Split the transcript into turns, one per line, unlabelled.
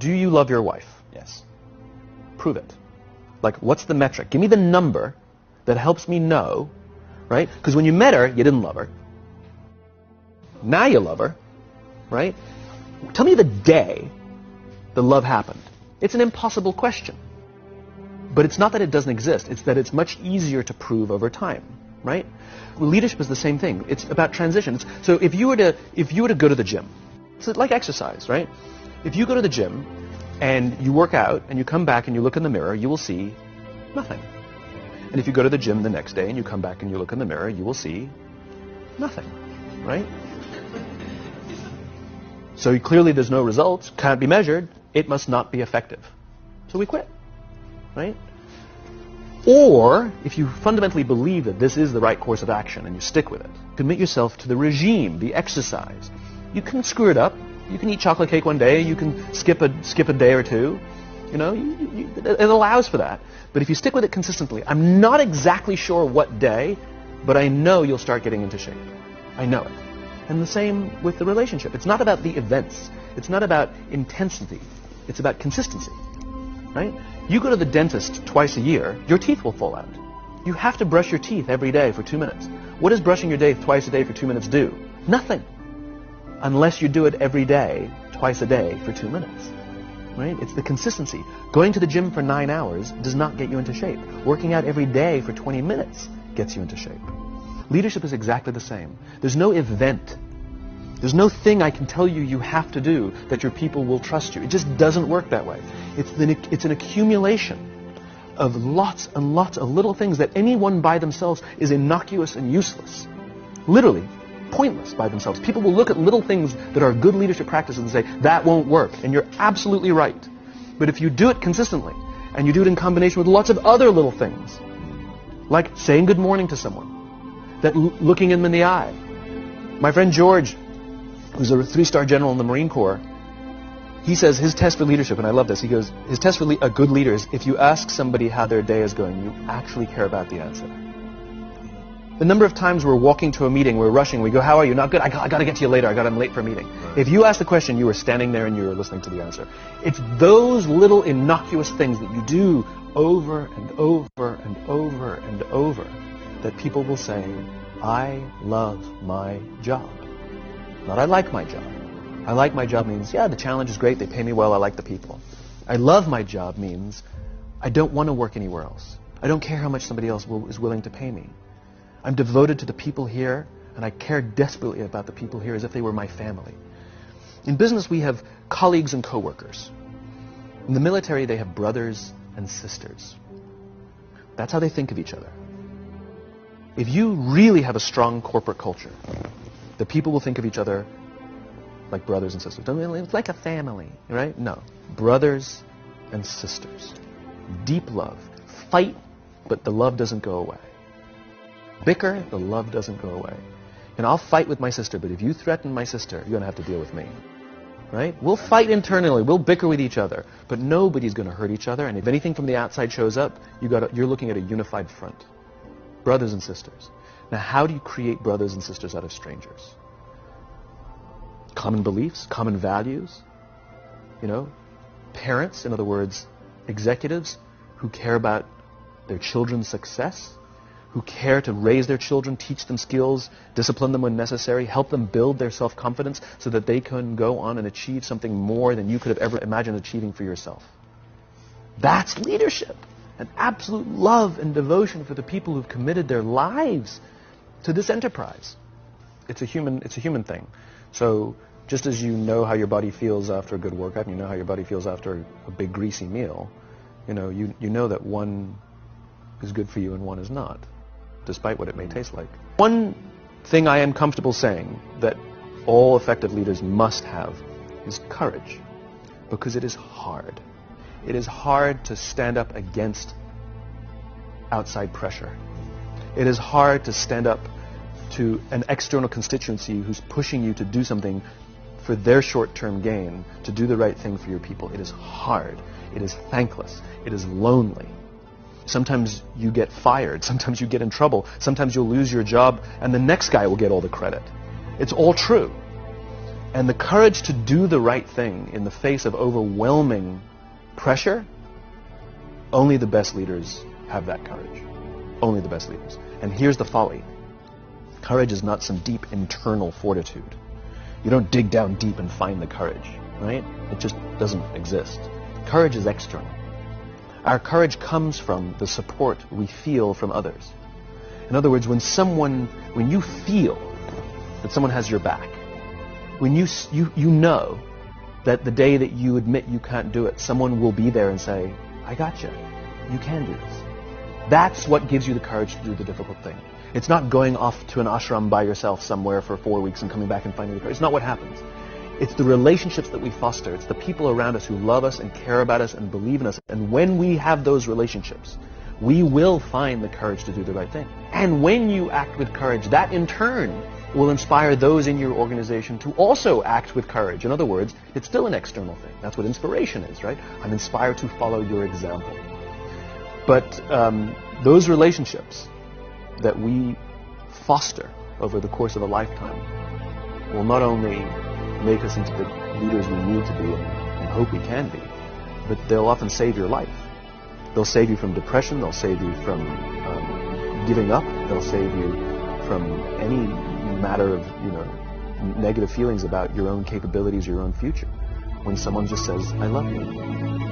Do you love your wife? Yes. Prove it. Like, what's the metric? Give me the number that helps me know, right? Because when you met her, you didn't love her. Now you love her, right? Tell me the day the love happened. It's an impossible question. But it's not that it doesn't exist. It's that it's much easier to prove over time, right? Well, leadership is the same thing. It's about transition. So if you were to go to the gym, it's like exercise, right? If you go to the gym and you work out and you come back and you look in the mirror, you will see nothing. And if you go to the gym the next day and you come back and you look in the mirror, you will see nothing, right? So clearly there's no results, can't be measured, it must not be effective. So we quit, right? Or, if you fundamentally believe that this is the right course of action and you stick with it, commit yourself to the regime, the exercise. You can screw it up. You can eat chocolate cake one day. You can skip a day or two. You know, it allows for that. But if you stick with it consistently, I'm not exactly sure what day, but I know you'll start getting into shape. I know it. And the same with the relationship. It's not about the events. It's not about intensity. It's about consistency, right? You go to the dentist twice a year, your teeth will fall out. You have to brush your teeth every day for 2 minutes. What does brushing your teeth twice a day for 2 minutes do? Nothing. Unless you do it every day, twice a day for 2 minutes. Right? It's the consistency. Going to the gym for 9 hours does not get you into shape. Working out every day for 20 minutes gets you into shape. Leadership is exactly the same. There's no event. There's no thing I can tell you you have to do that your people will trust you. It just doesn't work that way. It's an accumulation of lots and lots of little things that any one by themselves is innocuous and useless. Literally, pointless by themselves. People will look at little things that are good leadership practices and say, that won't work. And you're absolutely right. But if you do it consistently, and you do it in combination with lots of other little things, like saying good morning to someone, that looking them in the eye. My friend George, who's a 3-star general in the Marine Corps, he says his test for leadership, and I love this, he goes, his test for a good leader is if you ask somebody how their day is going, you actually care about the answer. The number of times we're walking to a meeting, we're rushing, we go, how are you? Not good. I got to get to you later. I'm late for a meeting. If you ask the question, you were standing there and you were listening to the answer. It's those little innocuous things that you do over and over and over and over that people will say, I love my job. Not I like my job. I like my job means, yeah, the challenge is great. They pay me well. I like the people. I love my job means I don't want to work anywhere else. I don't care how much somebody else is willing to pay me. I'm devoted to the people here, and I care desperately about the people here as if they were my family. In business, we have colleagues and coworkers. In the military, they have brothers and sisters. That's how they think of each other. If you really have a strong corporate culture, the people will think of each other like brothers and sisters. It's like a family, right? No. Brothers and sisters. Deep love. Fight, but the love doesn't go away. Bicker, the love doesn't go away. And I'll fight with my sister, but if you threaten my sister, you're going to have to deal with me. Right? We'll fight internally. We'll bicker with each other. But nobody's going to hurt each other. And if anything from the outside shows up, you're looking at a unified front. Brothers and sisters. Now, how do you create brothers and sisters out of strangers? Common beliefs, common values. You know, parents, in other words, executives who care about their children's success, who care to raise their children, teach them skills, discipline them when necessary, help them build their self-confidence so that they can go on and achieve something more than you could have ever imagined achieving for yourself. That's leadership. An absolute love and devotion for the people who've committed their lives to this enterprise. It's a human thing. So just as you know how your body feels after a good workout, and you know how your body feels after a big greasy meal, you know that one is good for you and one is not, despite what it may taste like. One thing I am comfortable saying that all effective leaders must have is courage, because it is hard. It is hard to stand up against outside pressure. It is hard to stand up to an external constituency who's pushing you to do something for their short-term gain, to do the right thing for your people. It is hard. It is thankless. It is lonely. Sometimes you get fired. Sometimes you get in trouble. Sometimes you'll lose your job and the next guy will get all the credit. It's all true. And the courage to do the right thing in the face of overwhelming pressure, only the best leaders have that courage. Only the best leaders. And here's the folly. Courage is not some deep internal fortitude. You don't dig down deep and find the courage, right? It just doesn't exist. Courage is external. Our courage comes from the support we feel from others. In other words, when you feel that someone has your back, when you know that the day that you admit you can't do it, someone will be there and say, I got you. You can do this. That's what gives you the courage to do the difficult thing. It's not going off to an ashram by yourself somewhere for 4 weeks and coming back and finding the courage. It's not what happens. It's the relationships that we foster. It's the people around us who love us and care about us and believe in us. And when we have those relationships, we will find the courage to do the right thing. And when you act with courage, that in turn will inspire those in your organization to also act with courage. In other words, it's still an external thing. That's what inspiration is, right? I'm inspired to follow your example. But those relationships that we foster over the course of a lifetime will not only make us into the leaders we need to be and hope we can be, but they'll often save your life. They'll save you from depression. They'll save you from giving up. They'll save you from any matter of negative feelings about your own capabilities, your own future. When someone just says, I love you.